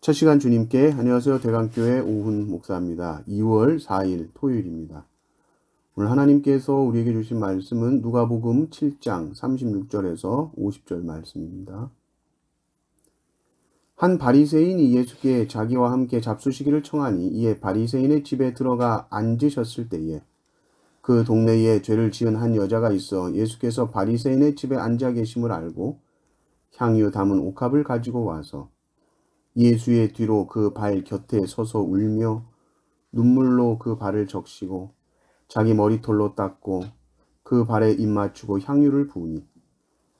첫 시간 주님께 안녕하세요. 대강교회 오훈 목사입니다. 2월 4일 토요일입니다. 오늘 하나님께서 우리에게 주신 말씀은 누가복음 7장 36절에서 50절 말씀입니다. 한 바리새인이 예수께 자기와 함께 잡수시기를 청하니 이에 바리새인의 집에 들어가 앉으셨을 때에 그 동네에 죄를 지은 한 여자가 있어 예수께서 바리새인의 집에 앉아 계심을 알고 향유 담은 옥합을 가지고 와서 예수의 뒤로 그 발 곁에 서서 울며 눈물로 그 발을 적시고 자기 머리털로 닦고 그 발에 입 맞추고 향유를 부으니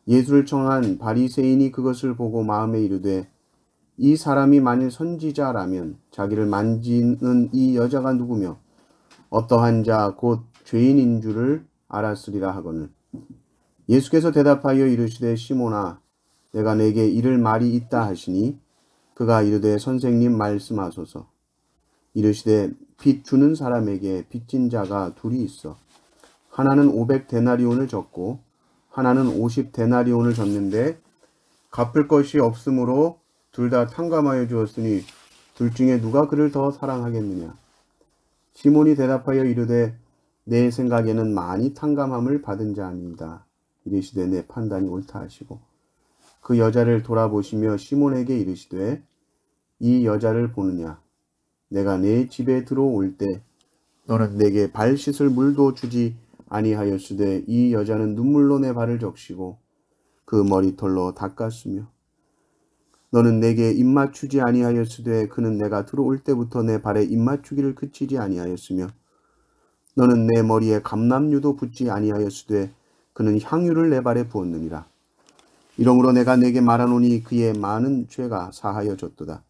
예수를 청한 바리새인이 그것을 보고 마음에 이르되 이 사람이 만일 선지자라면 자기를 만지는 이 여자가 누구며 어떠한 자 곧 죄인인 줄을 알았으리라 하거늘 예수께서 대답하여 이르시되 시몬아 내가 내게 이를 말이 있다 하시니 그가 이르되 선생님 말씀하소서. 이르시되 빚 주는 사람에게 빚진 자가 둘이 있어 하나는 500데나리온을 졌고 하나는 50데나리온을 졌는데 갚을 것이 없으므로 둘 다 탕감하여 주었으니 둘 중에 누가 그를 더 사랑하겠느냐. 시몬이 대답하여 이르되 내 생각에는 많이 탕감함을 받은 자 아닙니다. 이르시되 내 판단이 옳다 하시고 그 여자를 돌아보시며 시몬에게 이르시되 이 여자를 보느냐. 내가 내 집에 들어올 때 너는 내게 발 씻을 물도 주지 아니하였으되 이 여자는 눈물로 내 발을 적시고 그 머리털로 닦았으며 너는 내게 입맞추지 아니하였으되 그는 내가 들어올 때부터 내 발에 입맞추기를 그치지 아니하였으며 너는 내 머리에 감람유도 붓지 아니하였으되 그는 향유를 내 발에 부었느니라. 이러므로 내가 내게 말하노니 그의 많은 죄가 사하여졌도다.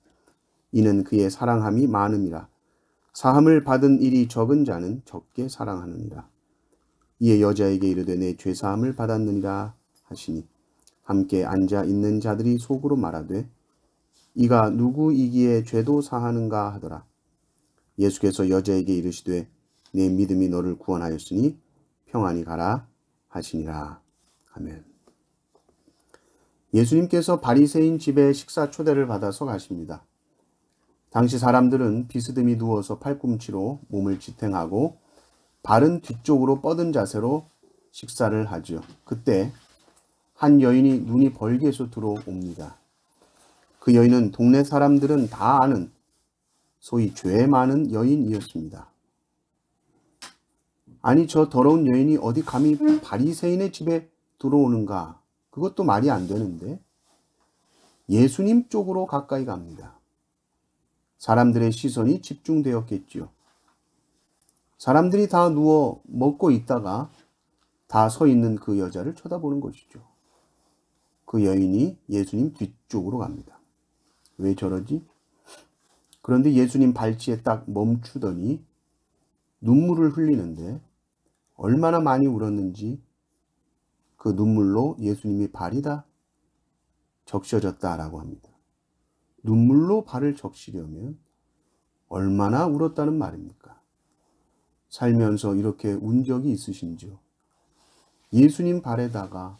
이는 그의 사랑함이 많음이라. 사함을 받은 일이 적은 자는 적게 사랑하느니라. 이에 여자에게 이르되 내 죄사함을 받았느니라 하시니 함께 앉아 있는 자들이 속으로 말하되 이가 누구이기에 죄도 사하는가 하더라. 예수께서 여자에게 이르시되 내 믿음이 너를 구원하였으니 평안히 가라 하시니라. 아멘. 예수님께서 바리새인 집에 식사 초대를 받아서 가십니다. 당시 사람들은 비스듬히 누워서 팔꿈치로 몸을 지탱하고 발은 뒤쪽으로 뻗은 자세로 식사를 하죠. 그때 한 여인이 눈이 벌게서 들어옵니다. 그 여인은 동네 사람들은 다 아는 소위 죄 많은 여인이었습니다. 아니 저 더러운 여인이 어디 감히 바리새인의 집에 들어오는가? 그것도 말이 안 되는데 예수님 쪽으로 가까이 갑니다. 사람들의 시선이 집중되었겠지요. 사람들이 다 누워 먹고 있다가 다 서 있는 그 여자를 쳐다보는 것이죠. 그 여인이 예수님 뒤쪽으로 갑니다. 왜 저러지? 그런데 예수님 발치에 딱 멈추더니 눈물을 흘리는데 얼마나 많이 울었는지 그 눈물로 예수님이 발이 다 적셔졌다라고 합니다. 눈물로 발을 적시려면 얼마나 울었다는 말입니까? 살면서 이렇게 운 적이 있으신지요? 예수님 발에다가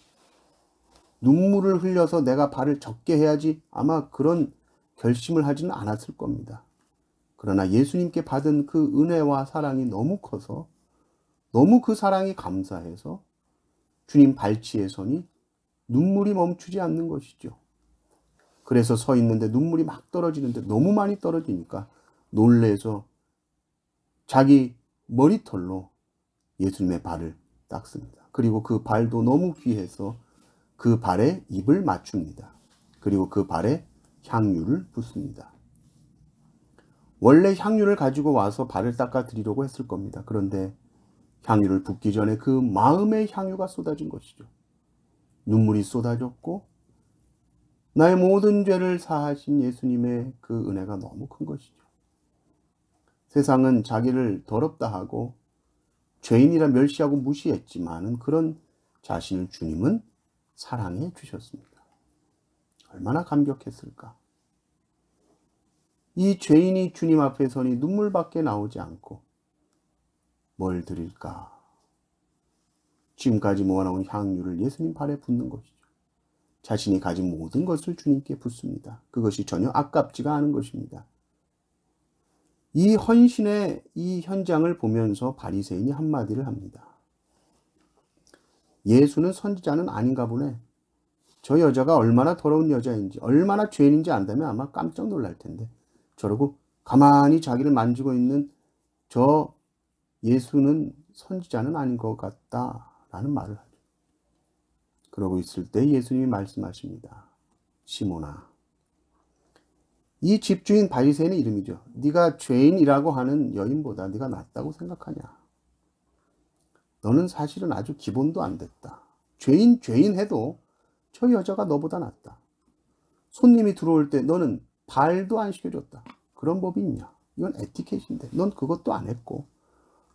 눈물을 흘려서 내가 발을 적게 해야지 아마 그런 결심을 하지는 않았을 겁니다. 그러나 예수님께 받은 그 은혜와 사랑이 너무 커서 너무 그 사랑이 감사해서 주님 발치에 서니 눈물이 멈추지 않는 것이죠. 그래서 서 있는데 눈물이 막 떨어지는데 너무 많이 떨어지니까 놀래서 자기 머리털로 예수님의 발을 닦습니다. 그리고 그 발도 너무 귀해서 그 발에 입을 맞춥니다. 그리고 그 발에 향유를 붓습니다. 원래 향유를 가지고 와서 발을 닦아 드리려고 했을 겁니다. 그런데 향유를 붓기 전에 그 마음의 향유가 쏟아진 것이죠. 눈물이 쏟아졌고 나의 모든 죄를 사하신 예수님의 그 은혜가 너무 큰 것이죠. 세상은 자기를 더럽다 하고 죄인이라 멸시하고 무시했지만은 그런 자신을 주님은 사랑해 주셨습니다. 얼마나 감격했을까. 이 죄인이 주님 앞에 서니 눈물밖에 나오지 않고 뭘 드릴까? 지금까지 모아놓은 향유를 예수님 발에 붓는 것이죠. 자신이 가진 모든 것을 주님께 붓습니다. 그것이 전혀 아깝지가 않은 것입니다. 이 헌신의 이 현장을 보면서 바리새인이 한마디를 합니다. 예수는 선지자는 아닌가 보네. 저 여자가 얼마나 더러운 여자인지, 얼마나 죄인인지 안다면 아마 깜짝 놀랄 텐데, 저러고 가만히 자기를 만지고 있는 저 예수는 선지자는 아닌 것 같다라는 말을 하죠. 그러고 있을 때 예수님이 말씀하십니다. 시몬아, 이 집주인 바리새인의 이름이죠. 네가 죄인이라고 하는 여인보다 네가 낫다고 생각하냐? 너는 사실은 아주 기본도 안 됐다. 죄인 해도 저 여자가 너보다 낫다. 손님이 들어올 때 너는 발도 안 씻겨줬다. 그런 법이 있냐? 이건 에티켓인데 넌 그것도 안 했고,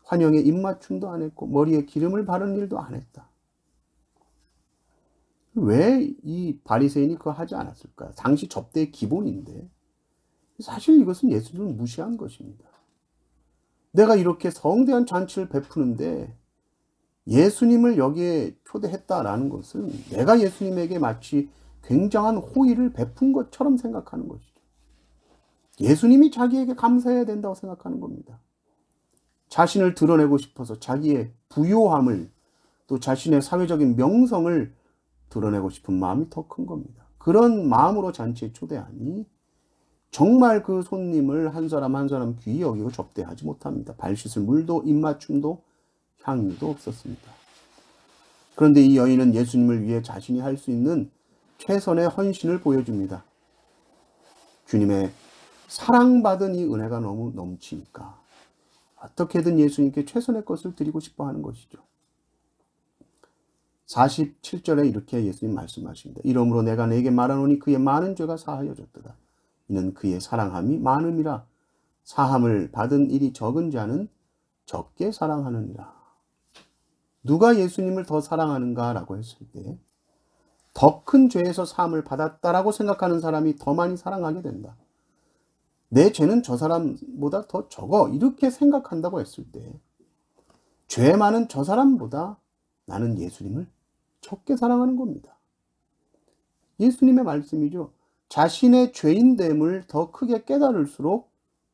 환영에 입맞춤도 안 했고, 머리에 기름을 바르는 일도 안 했다. 왜 이 바리새인이 그거 하지 않았을까? 당시 접대의 기본인데 사실 이것은 예수님을 무시한 것입니다. 내가 이렇게 성대한 잔치를 베푸는데 예수님을 여기에 초대했다라는 것은 내가 예수님에게 마치 굉장한 호의를 베푼 것처럼 생각하는 것이죠. 예수님이 자기에게 감사해야 된다고 생각하는 겁니다. 자신을 드러내고 싶어서 자기의 부요함을, 또 자신의 사회적인 명성을 드러내고 싶은 마음이 더 큰 겁니다. 그런 마음으로 잔치에 초대하니 정말 그 손님을 한 사람 한 사람 귀히 여기고 접대하지 못합니다. 발 씻을 물도 입맞춤도 향유도 없었습니다. 그런데 이 여인은 예수님을 위해 자신이 할 수 있는 최선의 헌신을 보여줍니다. 주님의 사랑받은 이 은혜가 너무 넘치니까 어떻게든 예수님께 최선의 것을 드리고 싶어 하는 것이죠. 47절에 이렇게 예수님 말씀하십니다. 이러므로 내가 네게 말하노니 그의 많은 죄가 사하여졌도다. 이는 그의 사랑함이 많음이라. 사함을 받은 일이 적은 자는 적게 사랑하느니라. 누가 예수님을 더 사랑하는가라고 했을 때 더 큰 죄에서 사함을 받았다라고 생각하는 사람이 더 많이 사랑하게 된다. 내 죄는 저 사람보다 더 적어, 이렇게 생각한다고 했을 때 죄 많은 저 사람보다 나는 예수님을 적게 사랑하는 겁니다. 예수님의 말씀이죠. 자신의 죄인됨을 더 크게 깨달을수록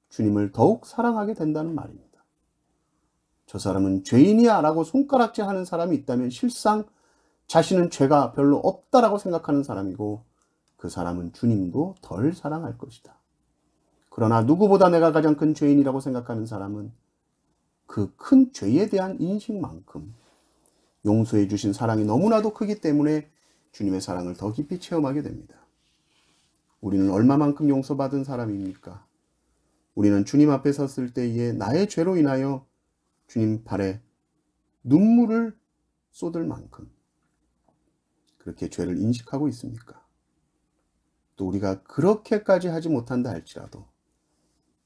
주님을 더욱 사랑하게 된다는 말입니다. 저 사람은 죄인이야 라고 손가락질 하는 사람이 있다면 실상 자신은 죄가 별로 없다라고 생각하는 사람이고, 그 사람은 주님도 덜 사랑할 것이다. 그러나 누구보다 내가 가장 큰 죄인이라고 생각하는 사람은 그 큰 죄에 대한 인식만큼 용서해 주신 사랑이 너무나도 크기 때문에 주님의 사랑을 더 깊이 체험하게 됩니다. 우리는 얼마만큼 용서받은 사람입니까? 우리는 주님 앞에 섰을 때에 나의 죄로 인하여 주님 발에 눈물을 쏟을 만큼 그렇게 죄를 인식하고 있습니까? 또 우리가 그렇게까지 하지 못한다 할지라도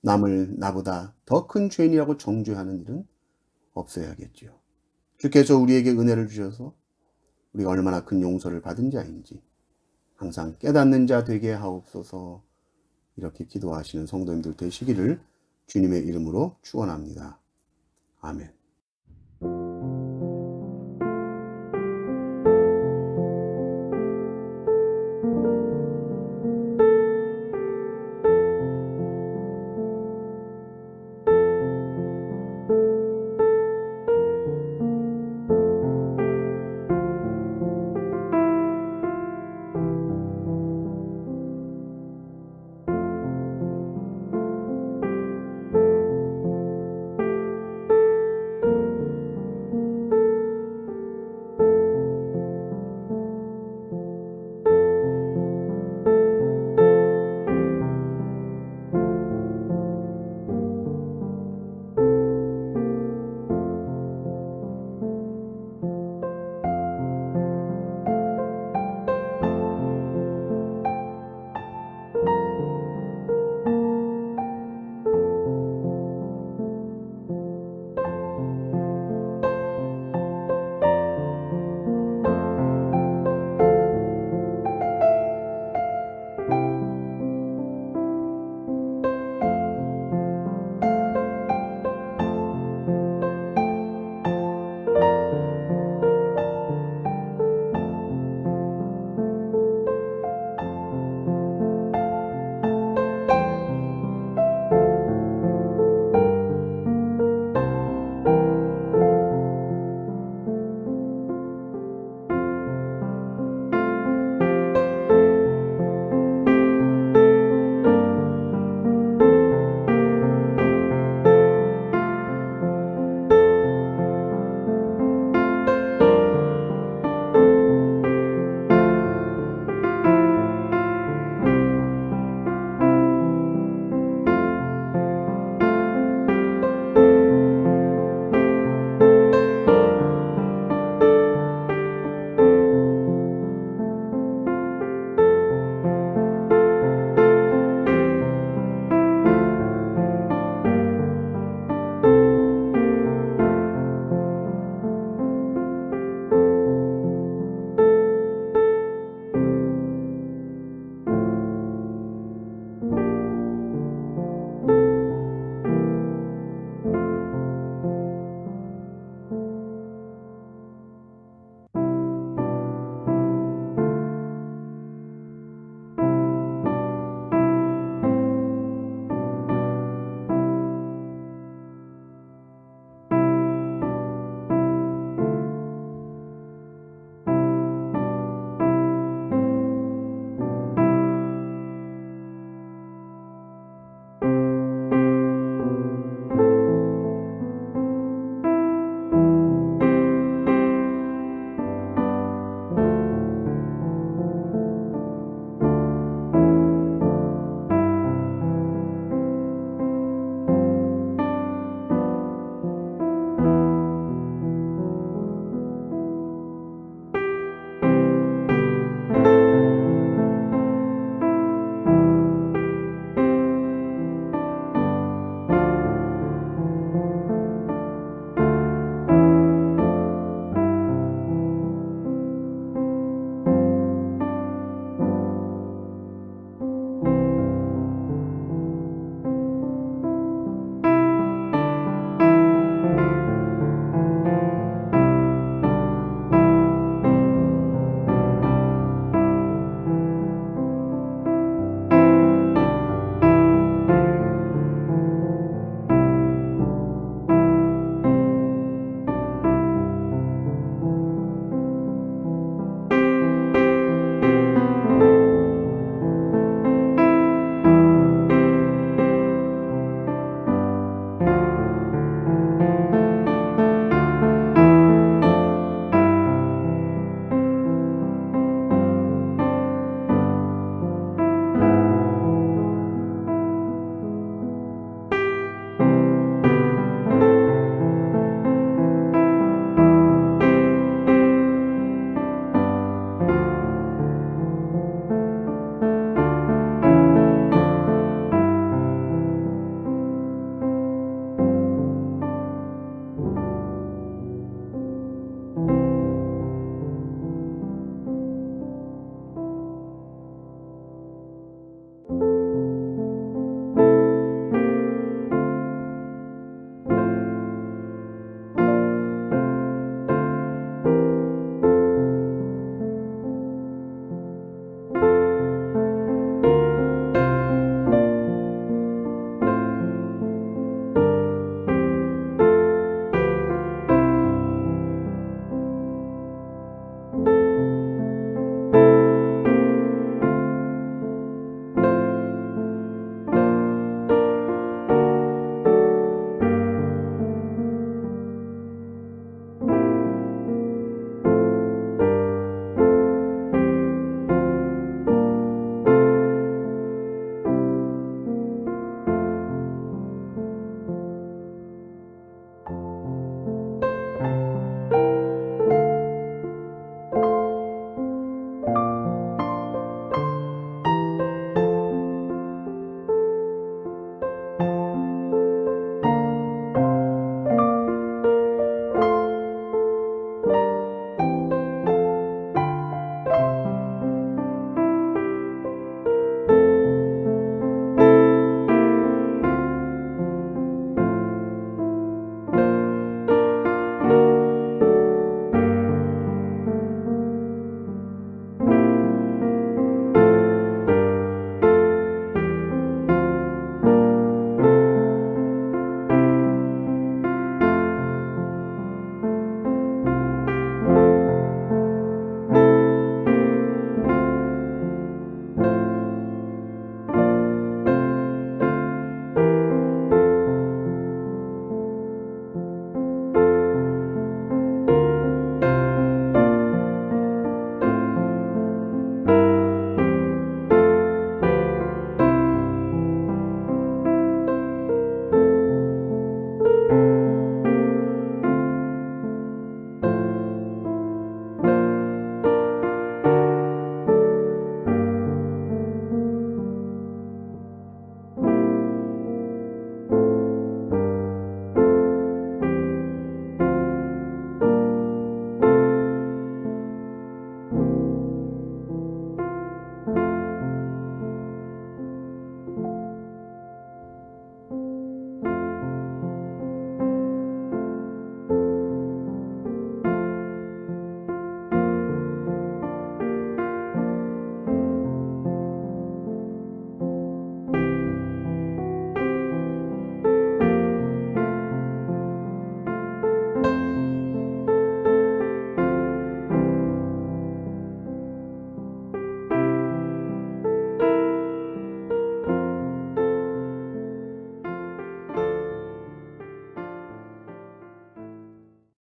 남을 나보다 더 큰 죄인이라고 정죄하는 일은 없어야겠지요. 주께서 우리에게 은혜를 주셔서 우리가 얼마나 큰 용서를 받은 자인지 항상 깨닫는 자 되게 하옵소서. 이렇게 기도하시는 성도님들 되시기를 주님의 이름으로 축원합니다. 아멘.